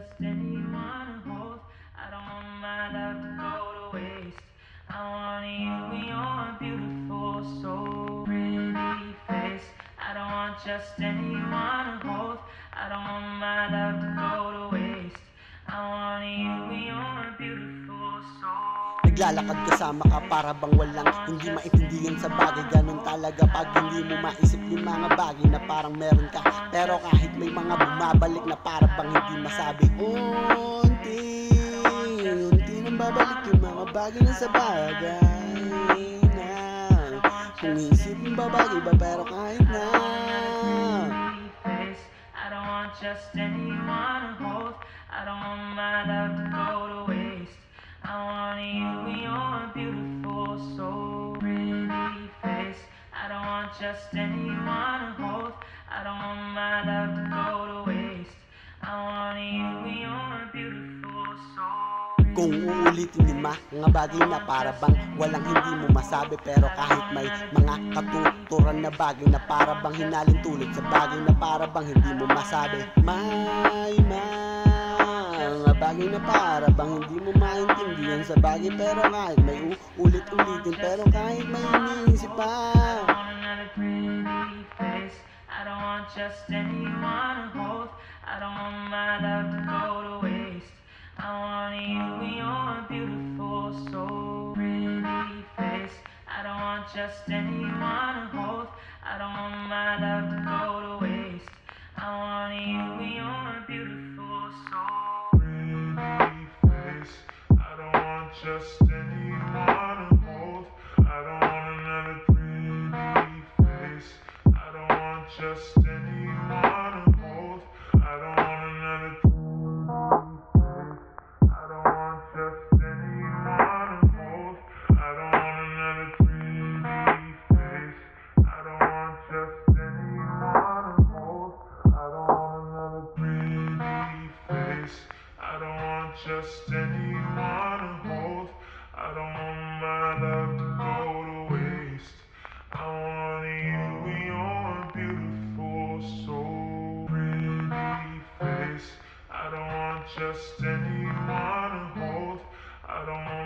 just anyone to hold. I don't want my love to go to waste. I want you in your beautiful soul, pretty face. I don't want just anyone to hold. I don't want my love to go to waste. I want you in your beautiful soul. Naglalakad kasama ka para bang walang hindi maintindihan sa bagay. Ganun talaga pag hindi mo maisip yung mga bagay na parang meron ka. Pero kahit may mga bumabalik na para bang hindi masabi, unti nang babalik yung mga bagay na sa bagay na kung isipin ba bagay ba pero kahit na I don't want just anyone to hold. I don't want my love to go to waste. I want you in your beautiful soul, pretty face. I don't want just anyone to hold. I don't want my love to go to waste. I want you in your beautiful soul. Kung uulitin yung mga bagay na para bang walang hindi mo masabi. Pero kahit may mga katuturan na bagay na para bang hinalin tulad sa bagay na para bang hindi mo masabi. May mga bagay na para bang hindi mo maintindihan sa bagay. Pero kahit may ulit-ulitin, pero kahit may iniisip pa. I don't want just anyone to hold. I don't want my love to go to waste. I want you in your beautiful soul, pretty face. I don't want just anyone to hold. I don't want my love to go to waste. I want you in your beautiful soul, pretty face. I don't want just anyone to hold. I don't want another pretty face. I don't want just anyone to hold. I don't want another pretty face. I don't want just anyone to hold. I don't want another pretty face. I don't want just anyone to hold. I don't want another pretty face. I don't want just anyone to hold. I don't want my love to go to waste. I want you in your beautiful soul, pretty face. I don't want just anyone to hold. I don't want